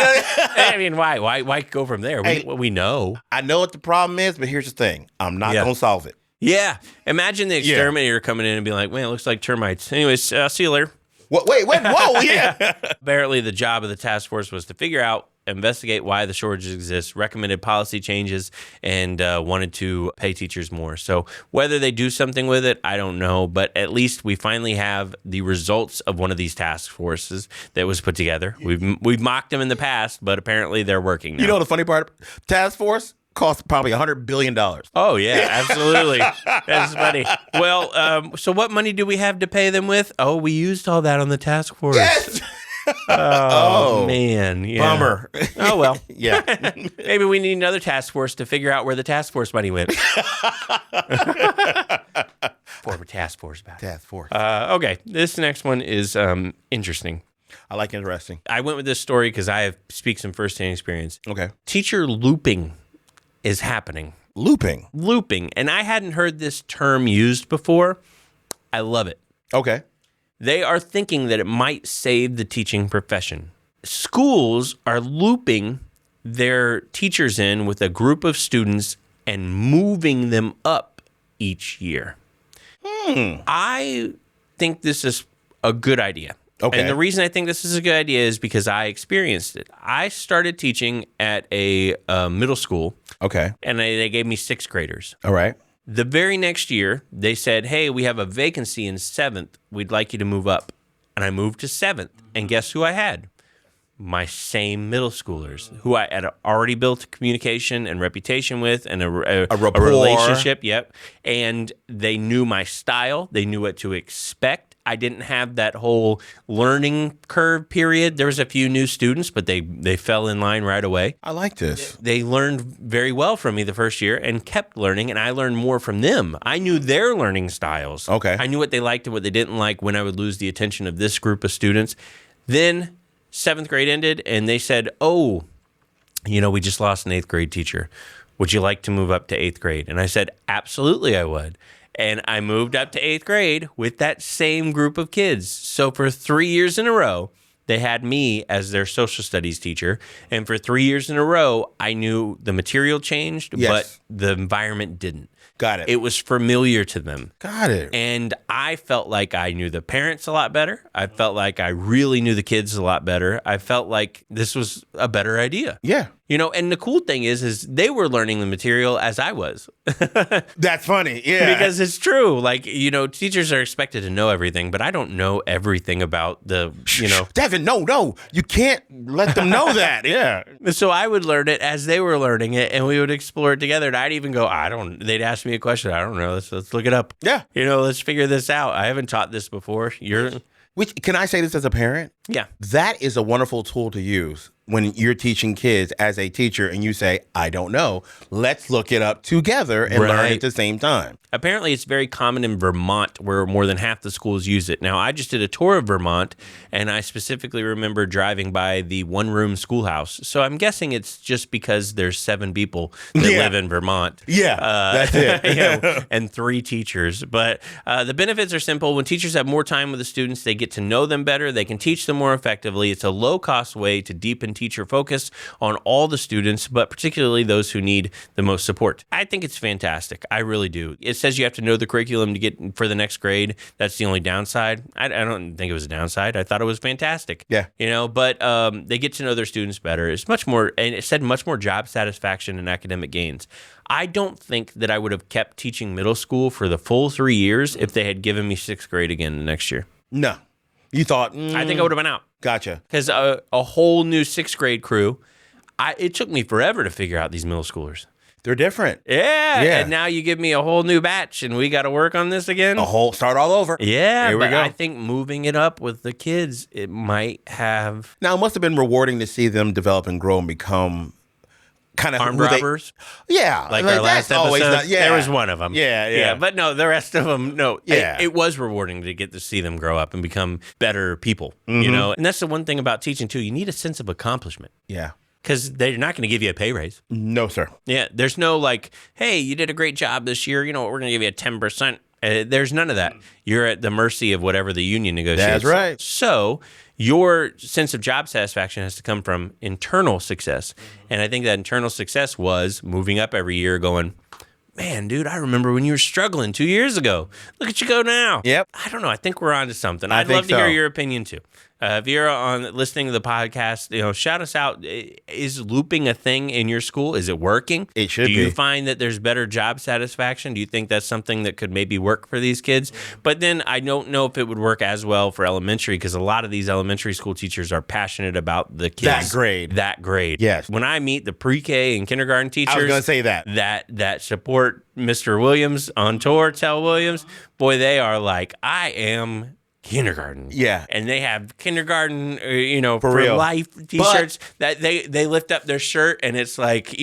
Speaker 2: I mean, why go from there? We know.
Speaker 1: I know what the problem is, but here's the thing. I'm not going to solve it.
Speaker 2: Yeah. Imagine the exterminator coming in and being like, man, it looks like termites. Anyways, see you later.
Speaker 1: Wait. Whoa, yeah.
Speaker 2: Apparently, the job of the task force was to figure out, investigate why the shortages exist, recommended policy changes, and wanted to pay teachers more. So whether they do something with it, I don't know. But at least we finally have the results of one of these task forces that was put together. We've mocked them in the past, but apparently they're working now.
Speaker 1: You know the funny part? Task force cost probably $100 billion.
Speaker 2: Oh, yeah, absolutely. That's funny. Well, so what money do we have to pay them with? Oh, we used all that on the task force.
Speaker 1: Yes!
Speaker 2: Oh, man. Yeah.
Speaker 1: Bummer.
Speaker 2: Oh, well.
Speaker 1: Yeah.
Speaker 2: Maybe we need another task force to figure out where the task force money went. Former task force back.
Speaker 1: Task force.
Speaker 2: Okay, this next one is interesting.
Speaker 1: I like interesting.
Speaker 2: I went with this story because I speak some firsthand experience.
Speaker 1: Okay.
Speaker 2: Teacher looping is happening.
Speaker 1: Looping.
Speaker 2: And I hadn't heard this term used before. I love it.
Speaker 1: Okay.
Speaker 2: They are thinking that it might save the teaching profession. Schools are looping their teachers in with a group of students and moving them up each year. I think this is a good idea.
Speaker 1: Okay.
Speaker 2: And the reason I think this is a good idea is because I experienced it. I started teaching at a middle school.
Speaker 1: Okay.
Speaker 2: And they gave me 6th graders.
Speaker 1: All right.
Speaker 2: The very next year, they said, hey, we have a vacancy in 7th. We'd like you to move up. And I moved to 7th. And guess who I had? My same middle schoolers who I had already built a communication and reputation with and a relationship. Yep. And they knew my style. They knew what to expect. I didn't have that whole learning curve period. There was a few new students, but they fell in line right away.
Speaker 1: I like this.
Speaker 2: They learned very well from me the first year and kept learning, and I learned more from them. I knew their learning styles.
Speaker 1: Okay.
Speaker 2: I knew what they liked and what they didn't like when I would lose the attention of this group of students. Then 7th grade ended, and they said, oh, we just lost an 8th grade teacher. Would you like to move up to 8th grade? And I said, absolutely, I would. And I moved up to 8th grade with that same group of kids. So for 3 years in a row, they had me as their social studies teacher. And for 3 years in a row, I knew the material changed, but the environment didn't.
Speaker 1: Got it.
Speaker 2: It was familiar to them.
Speaker 1: Got it.
Speaker 2: And I felt like I knew the parents a lot better. I felt like I really knew the kids a lot better. I felt like this was a better idea.
Speaker 1: Yeah.
Speaker 2: And the cool thing is they were learning the material as I was.
Speaker 1: That's funny. Yeah.
Speaker 2: Because it's true. Like, teachers are expected to know everything, but I don't know everything about
Speaker 1: Devin, no. You can't let them know that. Yeah.
Speaker 2: So I would learn it as they were learning it, and we would explore it together. And I'd even go, they'd ask me a question. I don't know. Let's look it up.
Speaker 1: Yeah.
Speaker 2: Let's figure this out. I haven't taught this before.
Speaker 1: Can I say this as a parent?
Speaker 2: Yeah.
Speaker 1: That is a wonderful tool to use. when you're teaching kids as a teacher and you say, I don't know, let's look it up together and learn at the same time.
Speaker 2: Apparently, it's very common in Vermont where more than half the schools use it. Now, I just did a tour of Vermont, and I specifically remember driving by the one-room schoolhouse. So I'm guessing it's just because there's 7 people that live in Vermont.
Speaker 1: Yeah, that's it.
Speaker 2: And 3 teachers. But the benefits are simple. When teachers have more time with the students, they get to know them better. They can teach them more effectively. It's a low-cost way to deepen teacher focus on all the students, but particularly those who need the most support. I think it's fantastic. I really do. It says you have to know the curriculum to get for the next grade. That's the only downside. I don't think it was a downside. I thought it was fantastic.
Speaker 1: Yeah.
Speaker 2: But they get to know their students better. It's much more, and it said much more job satisfaction and academic gains. I don't think that I would have kept teaching middle school for the full 3 years if they had given me 6th grade again the next year.
Speaker 1: No. You thought?
Speaker 2: I think I would have been out.
Speaker 1: Gotcha.
Speaker 2: Because a whole new 6th grade crew, it took me forever to figure out these middle schoolers.
Speaker 1: They're different.
Speaker 2: Yeah. And now you give me a whole new batch and we got to work on this again.
Speaker 1: Start all over.
Speaker 2: Yeah.
Speaker 1: Here we go.
Speaker 2: I think moving it up with the kids, it might have.
Speaker 1: Now, it must have been rewarding to see them develop and grow and become kind of
Speaker 2: armed robbers.
Speaker 1: Like
Speaker 2: our last episode. There was one of them.
Speaker 1: Yeah.
Speaker 2: But no, the rest of them, no. Yeah. It was rewarding to get to see them grow up and become better people, And that's the one thing about teaching, too. You need a sense of accomplishment.
Speaker 1: Yeah.
Speaker 2: Because they're not going to give you a pay raise.
Speaker 1: No, sir.
Speaker 2: Yeah. There's no like, hey, you did a great job this year. You know what? We're going to give you a 10%. There's none of that. You're at the mercy of whatever the union negotiates.
Speaker 1: That's right.
Speaker 2: So your sense of job satisfaction has to come from internal success. And I think that internal success was moving up every year going, man, dude, I remember when you were struggling 2 years ago. Look at you go now.
Speaker 1: Yep.
Speaker 2: I don't know. I think we're on to something. I'd love to hear your opinion, too. If you're listening to the podcast, shout us out. Is looping a thing in your school? Is it working?
Speaker 1: It should be.
Speaker 2: Do you find that there's better job satisfaction? Do you think that's something that could maybe work for these kids? But then I don't know if it would work as well for elementary because a lot of these elementary school teachers are passionate about the kids. That grade.
Speaker 1: Yes.
Speaker 2: When I meet the pre-K and kindergarten teachers.
Speaker 1: I was going to say that.
Speaker 2: That support Mr. Williams on tour, Tell Williams, boy, they are like, I am kindergarten.
Speaker 1: Yeah.
Speaker 2: And they have kindergarten,
Speaker 1: for real.
Speaker 2: life t-shirts that they lift up their shirt and it's like,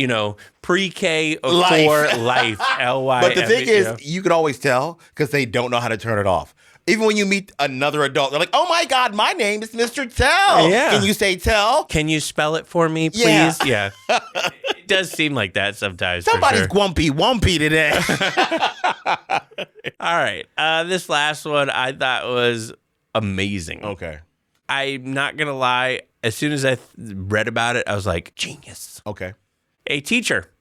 Speaker 2: pre-K for life. L-Y.
Speaker 1: But the thing is, you can always tell because they don't know how to turn it off. Even when you meet another adult, they're like, oh my God, my name is Mr. Tell.
Speaker 2: Yeah.
Speaker 1: Can you say Tell?
Speaker 2: Can you spell it for me, please? Yeah. It does seem like that sometimes.
Speaker 1: Somebody's wumpy today.
Speaker 2: All right. This last one I thought was amazing.
Speaker 1: Okay.
Speaker 2: I'm not going to lie. As soon as I read about it, I was like, genius.
Speaker 1: Okay.
Speaker 2: A teacher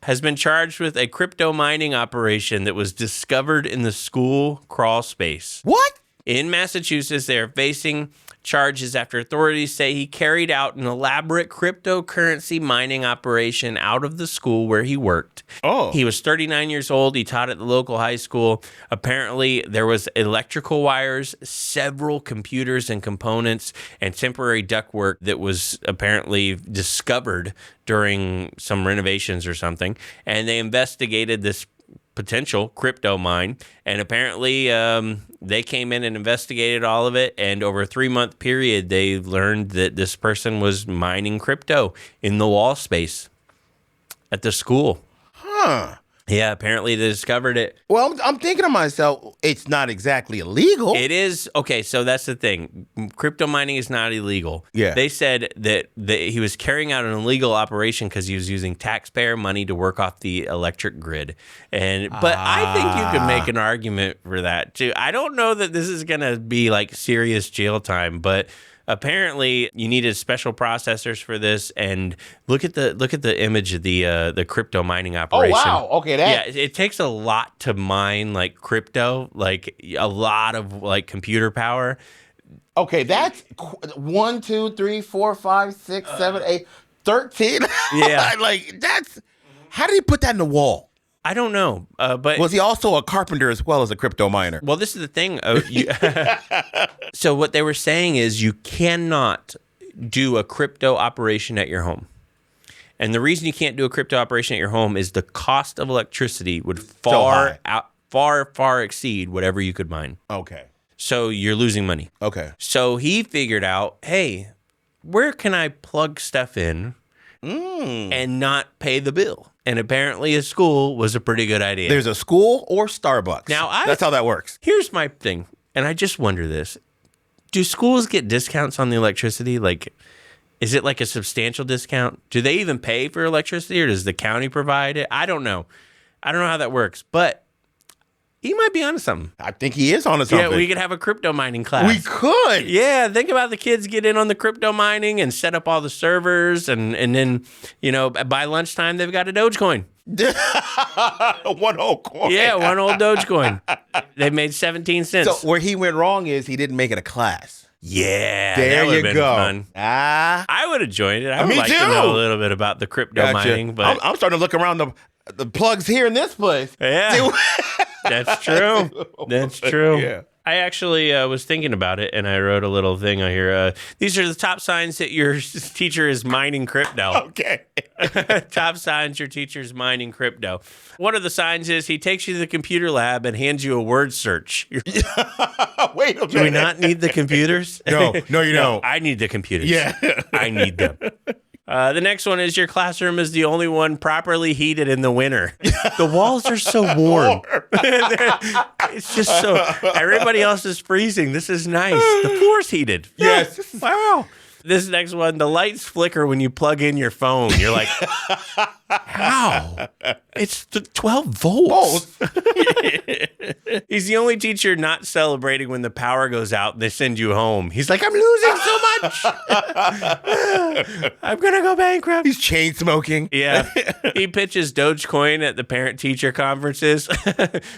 Speaker 2: has been charged with a crypto mining operation that was discovered in the school crawl space.
Speaker 1: What?
Speaker 2: In Massachusetts, they are facing charges after authorities say he carried out an elaborate cryptocurrency mining operation out of the school where he worked.
Speaker 1: Oh.
Speaker 2: He was 39 years old. He taught at the local high school. Apparently, there was electrical wires, several computers and components, and temporary ductwork that was apparently discovered during some renovations or something. And they investigated this potential crypto mine, and apparently they came in and investigated all of it, and over a 3-month period they learned that this person was mining crypto in the wall space at the school. Yeah, apparently they discovered it.
Speaker 1: Well, I'm thinking to myself, it's not exactly illegal.
Speaker 2: It is. Okay, so that's the thing. Crypto mining is not illegal.
Speaker 1: Yeah.
Speaker 2: They said that he was carrying out an illegal operation because he was using taxpayer money to work off the electric grid. But I think you could make an argument for that, too. I don't know that this is going to be like serious jail time, but apparently you needed special processors for this, and look at the image of the crypto mining operation.
Speaker 1: Oh wow! Okay,
Speaker 2: it takes a lot to mine like crypto, like a lot of like computer power.
Speaker 1: Okay, that's 1, 2, 3, 4, 5, 6, 7, 8, 13.
Speaker 2: Yeah,
Speaker 1: like that's. How did he put that in the wall?
Speaker 2: I don't know, but
Speaker 1: was he also a carpenter as well as a crypto miner?
Speaker 2: Well, this is the thing. So what they were saying is you cannot do a crypto operation at your home. And the reason you can't do a crypto operation at your home is the cost of electricity would far exceed whatever you could mine.
Speaker 1: Okay.
Speaker 2: So you're losing money.
Speaker 1: Okay.
Speaker 2: So he figured out, hey, where can I plug stuff in and not pay the bill? And apparently a school was a pretty good idea.
Speaker 1: There's a school or Starbucks.
Speaker 2: Now,
Speaker 1: that's how that works.
Speaker 2: Here's my thing, and I just wonder this. Do schools get discounts on the electricity? Like, is it like a substantial discount? Do they even pay for electricity, or does the county provide it? I don't know. I don't know how that works, but he might be onto something.
Speaker 1: I think he is onto something.
Speaker 2: Yeah, we could have a crypto mining class.
Speaker 1: We could.
Speaker 2: Yeah, think about the kids get in on the crypto mining and set up all the servers, and then, by lunchtime, they've got a Dogecoin.
Speaker 1: One old coin.
Speaker 2: Yeah, one old Dogecoin. They made 17 cents.
Speaker 1: So where he went wrong is he didn't make it a class.
Speaker 2: Yeah,
Speaker 1: there
Speaker 2: that would
Speaker 1: you
Speaker 2: have been
Speaker 1: go.
Speaker 2: fun. I would have joined it. I would
Speaker 1: me
Speaker 2: like
Speaker 1: too.
Speaker 2: to know a little bit about the crypto mining. But
Speaker 1: I'm starting to look around the plugs here in this place.
Speaker 2: Yeah, that's true. That's true.
Speaker 1: Yeah.
Speaker 2: I actually was thinking about it, and I wrote a little thing on here. These are the top signs that your teacher is mining crypto.
Speaker 1: Okay.
Speaker 2: Top signs your teacher's mining crypto. One of the signs is he takes you to the computer lab and hands you a word search.
Speaker 1: Wait a minute.
Speaker 2: Do we not need the computers?
Speaker 1: No, you don't.
Speaker 2: I need the computers.
Speaker 1: Yeah.
Speaker 2: I need them. The next one is your classroom is the only one properly heated in the winter. The walls are so warm. It's just so, everybody else is freezing. This is nice. The floor's heated.
Speaker 1: Yes.
Speaker 2: Wow. This next one, the lights flicker when you plug in your phone. You're like, how? It's 12 volts. He's the only teacher not celebrating when the power goes out and they send you home. He's like, I'm losing so much. I'm going to go bankrupt.
Speaker 1: He's chain smoking.
Speaker 2: Yeah. He pitches Dogecoin at the parent-teacher conferences.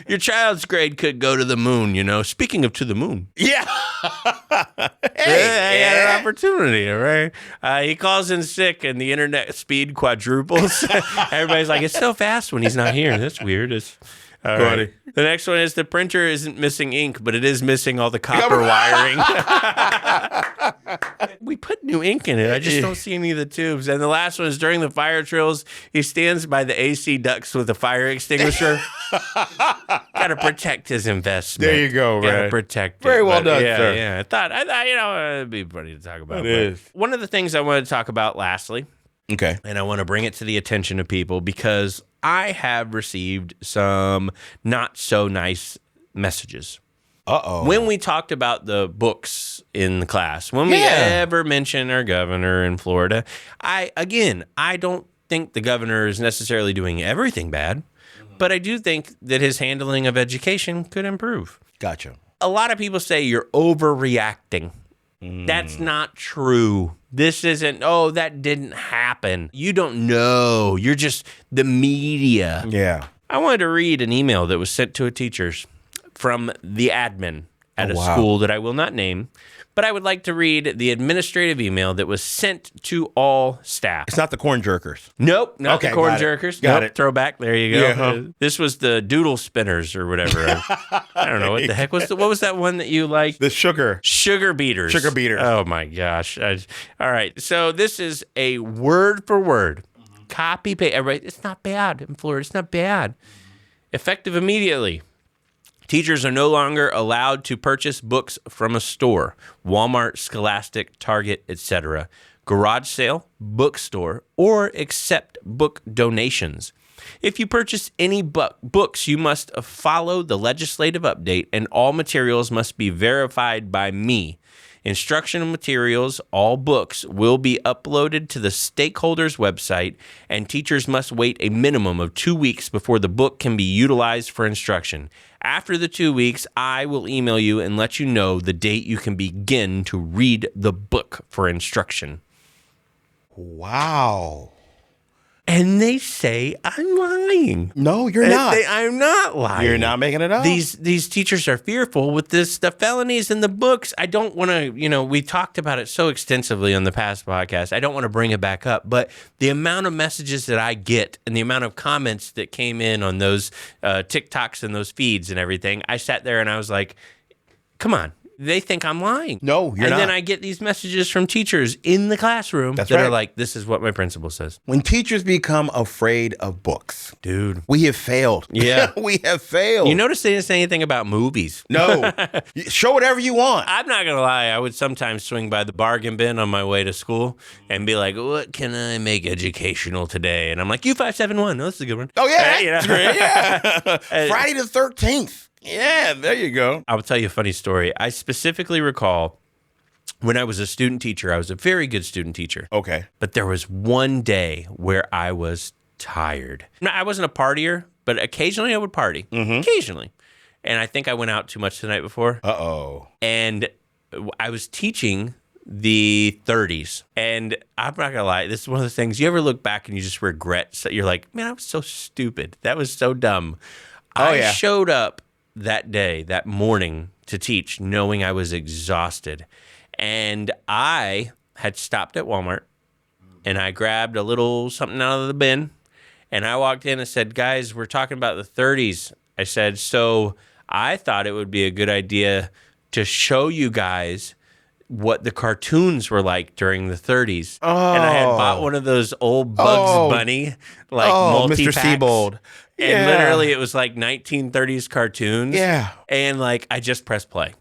Speaker 2: Your child's grade could go to the moon, Speaking of to the moon.
Speaker 1: Yeah.
Speaker 2: Hey, had an opportunity, all right? He calls in sick and the internet speed quadruples. Everybody's like, it's so fast when he's not here. That's weird. All right. The next one is the printer isn't missing ink, but it is missing all the copper wiring. We put new ink in it. I just don't see any of the tubes. And the last one is during the fire drills, he stands by the AC ducts with a fire extinguisher. Got to protect his investment.
Speaker 1: There you go,
Speaker 2: Got to
Speaker 1: right.
Speaker 2: protect it.
Speaker 1: Very well done,
Speaker 2: yeah,
Speaker 1: sir.
Speaker 2: Yeah, I thought, it'd be funny to talk about.
Speaker 1: It is.
Speaker 2: One of the things I wanted to talk about lastly,
Speaker 1: Okay.
Speaker 2: and I want to bring it to the attention of people because I have received some not so nice messages.
Speaker 1: Uh-oh.
Speaker 2: When we talked about the books in the class, when we ever mentioned our governor in Florida, I don't think the governor is necessarily doing everything bad, but I do think that his handling of education could improve.
Speaker 1: Gotcha.
Speaker 2: A lot of people say you're overreacting. That's not true. This isn't, that didn't happen. You don't know. You're just the media.
Speaker 1: Yeah.
Speaker 2: I wanted to read an email that was sent to a teacher from the admin at a school that I will not name, but I would like to read the administrative email that was sent to all staff.
Speaker 1: It's not the corn jerkers.
Speaker 2: Nope, not the corn
Speaker 1: got it.
Speaker 2: jerkers.
Speaker 1: Got
Speaker 2: Nope,
Speaker 1: it.
Speaker 2: Throwback. There you go.
Speaker 1: Yeah.
Speaker 2: This was the doodle spinners or whatever. I don't know what the heck was. What was that one that you liked?
Speaker 1: The sugar.
Speaker 2: Sugar beaters.
Speaker 1: Sugar beaters.
Speaker 2: Oh my gosh. All right. So this is a word for word. Copy paste. Everybody, it's not bad in Florida. It's not bad. Effective immediately. Teachers are no longer allowed to purchase books from a store, Walmart, Scholastic, Target, etc., garage sale, bookstore, or accept book donations. If you purchase any books, you must follow the legislative update, and all materials must be verified by me. Instructional materials, all books, will be uploaded to the stakeholders' website, and teachers must wait a minimum of 2 weeks before the book can be utilized for instruction. After the 2 weeks, I will email you and let you know the date you can begin to read the book for instruction.
Speaker 1: Wow.
Speaker 2: And they say I'm lying.
Speaker 1: No, you're not.
Speaker 2: I'm not lying.
Speaker 1: You're not making it up.
Speaker 2: These teachers are fearful with the felonies in the books. I don't want to, we talked about it so extensively on the past podcast. I don't want to bring it back up, but the amount of messages that I get and the amount of comments that came in on those TikToks and those feeds and everything, I sat there and I was like, come on. they think I'm lying.
Speaker 1: No, you're not.
Speaker 2: And then I get these messages from teachers in the classroom that are like, this is what my principal says.
Speaker 1: When teachers become afraid of books,
Speaker 2: dude,
Speaker 1: we have failed.
Speaker 2: Yeah.
Speaker 1: We have failed.
Speaker 2: You notice they didn't say anything about movies.
Speaker 1: No. Show whatever you want.
Speaker 2: I'm not going to lie. I would sometimes swing by the bargain bin on my way to school and be like, what can I make educational today? And I'm like, U571. Oh, this is a good one.
Speaker 1: Oh, yeah.
Speaker 2: You know?
Speaker 1: That's great. Yeah. Friday the 13th. Yeah, there you go.
Speaker 2: I'll tell you a funny story. I specifically recall when I was a student teacher, I was a very good student teacher.
Speaker 1: Okay.
Speaker 2: But there was one day where I was tired. I wasn't a partier, but occasionally I would party. Mm-hmm. Occasionally. And I think I went out too much the night before.
Speaker 1: Uh-oh.
Speaker 2: And I was teaching the 30s. And I'm not going to lie, this is one of the things, you ever look back and you just regret, so you're like, man, I was so stupid. That was so dumb. I showed up that day, that morning to teach, knowing I was exhausted. And I had stopped at Walmart and I grabbed a little something out of the bin and I walked in and said, guys, we're talking about the 30s. I said, so I thought it would be a good idea to show you guys what the cartoons were like during the 30s. Oh. And I had bought one of those old Bugs Bunny, like multi-packs.
Speaker 1: Mr. Siebold.
Speaker 2: And literally it was like 1930s cartoons.
Speaker 1: Yeah.
Speaker 2: And like I just pressed play.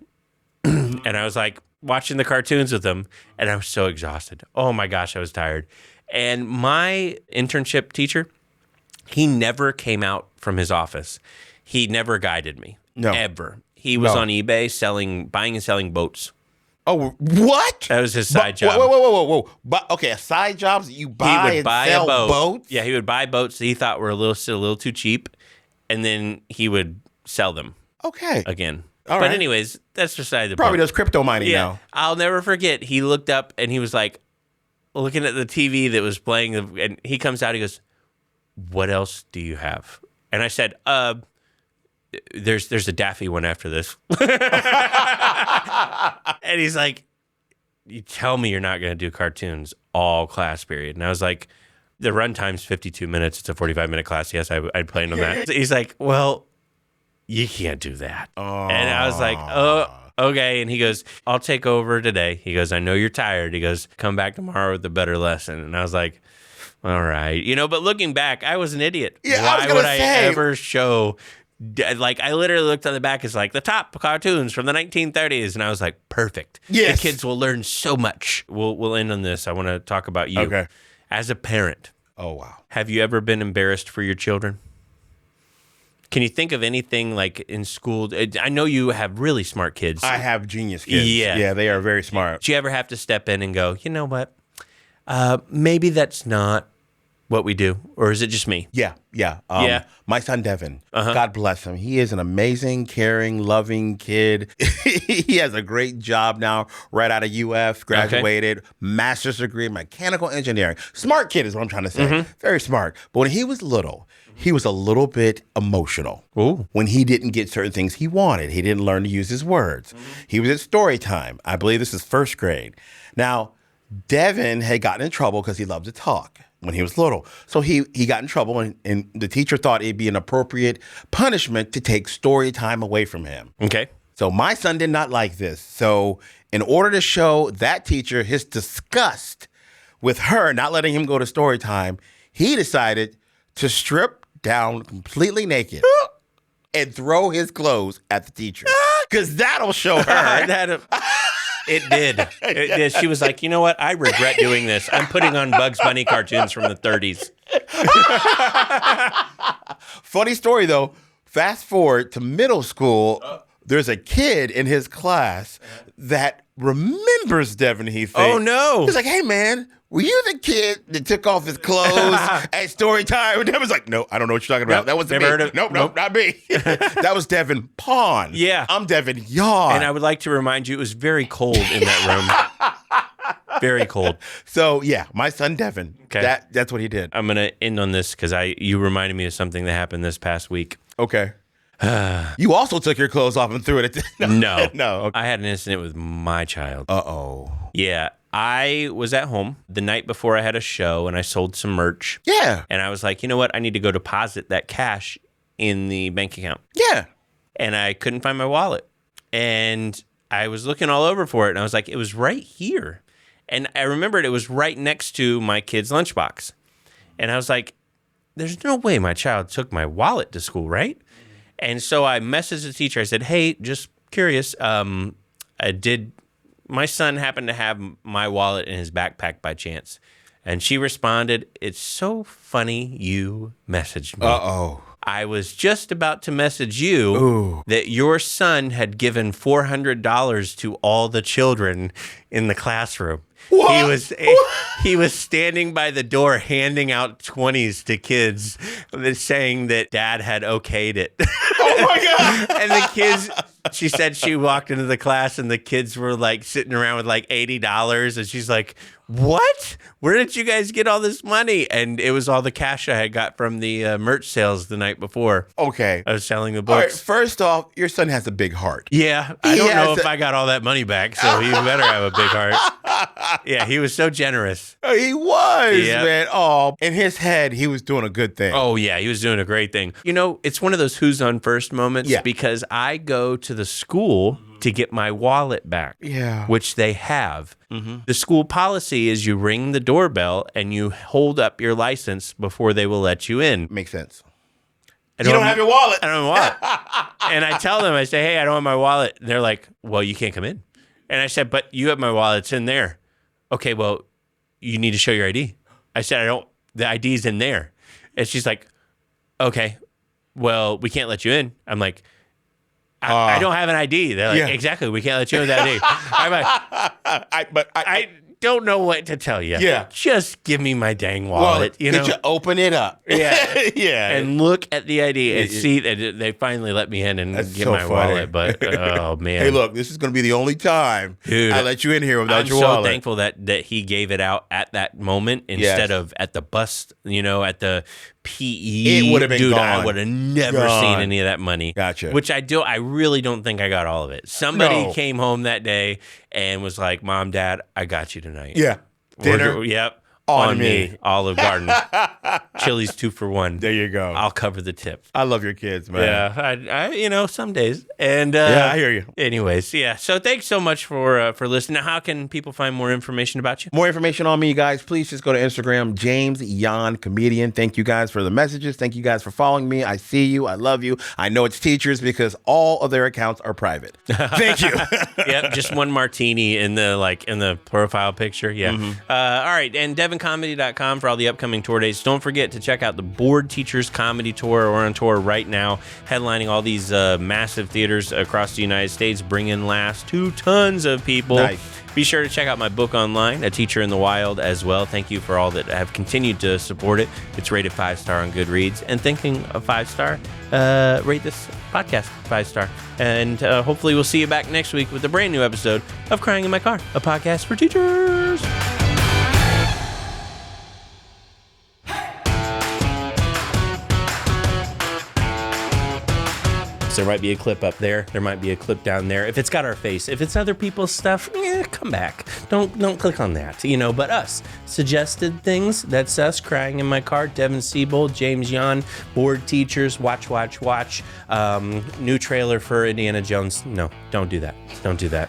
Speaker 2: And I was like watching the cartoons with them and I was so exhausted. Oh my gosh, I was tired. And my internship teacher, he never came out from his office. He never guided me. No. Ever. He was on eBay buying and selling boats.
Speaker 1: Oh, what?
Speaker 2: That was his side job.
Speaker 1: Whoa. But okay, a side job that you buy and sell boats?
Speaker 2: Yeah, he would buy boats that he thought were a little too cheap, and then he would sell them.
Speaker 1: Okay.
Speaker 2: Again.
Speaker 1: All
Speaker 2: but
Speaker 1: right.
Speaker 2: anyways, that's beside the point.
Speaker 1: Probably does crypto mining now.
Speaker 2: I'll never forget. He looked up and he was like looking at the TV that was playing, and he comes out. He goes, "What else do you have?" And I said, There's a Daffy one after this." And he's like, "You tell me you're not going to do cartoons all class period." And I was like, "The runtime's 52 minutes. It's a 45-minute class. Yes, I'd planned on that." He's like, "Well, you can't do that." Oh. And I was like, "Oh, okay." And he goes, "I'll take over today." He goes, "I know you're tired." He goes, "Come back tomorrow with a better lesson." And I was like, all right. But looking back, I was an idiot.
Speaker 1: Yeah,
Speaker 2: Why would I ever show... Like, I literally looked on the back. It's like the top cartoons from the 1930s. And I was like, perfect.
Speaker 1: Yes.
Speaker 2: The kids will learn so much. We'll end on this. I want to talk about you.
Speaker 1: Okay.
Speaker 2: As a parent.
Speaker 1: Oh, wow.
Speaker 2: Have you ever been embarrassed for your children? Can you think of anything like in school? I know you have really smart kids.
Speaker 1: I have genius kids.
Speaker 2: Yeah.
Speaker 1: Yeah, they are very smart.
Speaker 2: Do you ever have to step in and go, you know what? Maybe that's not what we do, or is it just me?
Speaker 1: Yeah. My son, Devin, God bless him. He is an amazing, caring, loving kid. He has a great job now, right out of UF, graduated, master's degree in mechanical engineering. Smart kid is what I'm trying to say. Very smart. But when he was little, he was a little bit emotional.
Speaker 2: Ooh.
Speaker 1: When he didn't get certain things he wanted. He didn't learn to use his words. He was at story time. I believe this is first grade. Now, Devin had gotten in trouble because he loved to talk when he was little. So he got in trouble, and the teacher thought it'd be an appropriate punishment to take story time away from him.
Speaker 2: Okay.
Speaker 1: So my son did not like this. So in order to show that teacher his disgust with her not letting him go to story time, he decided to strip down completely naked and throw his clothes at the teacher. Because that'll show her.
Speaker 2: It did. She was like, you know what? I regret doing this. I'm putting on Bugs Bunny cartoons from the 30s.
Speaker 1: Funny story, though. Fast forward to middle school. There's a kid in his class that remembers Devin, he thinks.
Speaker 2: Oh, no.
Speaker 1: He's like, hey, man, were you the kid that took off his clothes at story time? And Devin's like, no, I don't know what you're talking about. That wasn't me.
Speaker 2: Heard of,
Speaker 1: nope, not me. That was Devin Pawn.
Speaker 2: Yeah.
Speaker 1: I'm Devin Yawn.
Speaker 2: And I would like to remind you, it was very cold in that room. Very cold.
Speaker 1: So, yeah, my son Devin,
Speaker 2: okay.
Speaker 1: That's what he did.
Speaker 2: I'm going to end on this because you reminded me of something that happened this past week.
Speaker 1: Okay. You also took your clothes off and threw it at
Speaker 2: No.
Speaker 1: No. Okay.
Speaker 2: I had an incident with my child.
Speaker 1: Uh-oh.
Speaker 2: Yeah. I was at home the night before I had a show and I sold some merch.
Speaker 1: Yeah.
Speaker 2: And I was like, you know what? I need to go deposit that cash in the bank account.
Speaker 1: Yeah.
Speaker 2: And I couldn't find my wallet. And I was looking all over for it, and I was like, it was right here. And I remembered it was right next to my kid's lunchbox. And I was like, there's no way my child took my wallet to school, right? And so I messaged the teacher. I said, hey, just curious, did my son happen to have my wallet in his backpack by chance? And she responded, it's so funny you messaged me.
Speaker 1: Uh-oh.
Speaker 2: I was just about to message you that your son had given $400 to all the children in the classroom. What? He was standing by the door handing out 20s to kids, saying that dad had okayed it.
Speaker 1: Oh my God.
Speaker 2: And the kids, she said she walked into the class and the kids were like sitting around with like $80. And she's like, what? Where did you guys get all this money? And it was all the cash I had got from the merch sales the night before.
Speaker 1: Okay.
Speaker 2: I was selling the books.
Speaker 1: All right, first off, your son has a big heart.
Speaker 2: Yeah. I don't know if I got all that money back, so he better have a big heart. Yeah, he was so generous.
Speaker 1: He was, man. Oh, in his head, he was doing a good thing.
Speaker 2: Oh, yeah, he was doing a great thing. You know, it's one of those who's on first moments because I go to the school to get my wallet back, which they have. Mm-hmm. The school policy is you ring the doorbell and you hold up your license before they will let you in.
Speaker 1: Makes sense.
Speaker 2: You don't have your wallet. I don't have a wallet. And I tell them, I say, hey, I don't have my wallet. And they're like, well, you can't come in. And I said, but you have my wallet. It's in there. Okay, well, you need to show your ID. I said, the ID's in there. And she's like, okay, well, we can't let you in. I'm like, I don't have an ID. They're like, exactly, we can't let you in with ID. I'm like, I don't know what to tell you.
Speaker 1: Yeah.
Speaker 2: Just give me my dang wallet. You know?
Speaker 1: Did you open it up?
Speaker 2: Yeah.
Speaker 1: Yeah.
Speaker 2: And look at the ID and see that they finally let me in and get my wallet. But, oh, man.
Speaker 1: Hey, look, this is going to be the only time I let you in here without your wallet.
Speaker 2: I'm so thankful that he gave it out at that moment instead of at the bus, at the PE.
Speaker 1: It would have been
Speaker 2: Dude,
Speaker 1: gone.
Speaker 2: I would have never seen any of that money.
Speaker 1: Gotcha.
Speaker 2: Which I really don't think I got all of it. Somebody came home that day and was like, Mom, Dad, I got you tonight.
Speaker 1: Yeah. Dinner.
Speaker 2: Yep. On me. Olive Garden. Chili's 2 for $1.
Speaker 1: There you go.
Speaker 2: I'll cover the tip.
Speaker 1: I love your kids, man.
Speaker 2: Yeah. I some days. And
Speaker 1: I hear you.
Speaker 2: Anyways, yeah. So thanks so much for listening. Now, how can people find more information about you?
Speaker 1: More information on me, guys, please just go to Instagram, James Yan Comedian. Thank you guys for the messages. Thank you guys for following me. I see you. I love you. I know it's teachers because all of their accounts are private. Thank you.
Speaker 2: Yep, just one martini in the profile picture. Yeah. Mm-hmm. All right, and DevinComedy.com for all the upcoming tour dates. Don't forget to check out the Board Teachers Comedy Tour. We're on tour right now, headlining all these massive theaters across the United States, bringing laughs to tons of people.
Speaker 1: Nice.
Speaker 2: Be sure to check out my book online, A Teacher in the Wild, as well. Thank you for all that have continued to support it. It's rated 5-star on Goodreads. And thinking of 5-star, rate this podcast 5-star. And hopefully we'll see you back next week with a brand new episode of Crying in My Car, a podcast for teachers. There might be a clip up there. There might be a clip down there. If it's got our face, if it's other people's stuff, come back. Don't click on that. But us. Suggested things, that's us. Crying in My Car. Devin Siebold, James Yan, Board Teachers, watch. New trailer for Indiana Jones. No, don't do that. Don't do that.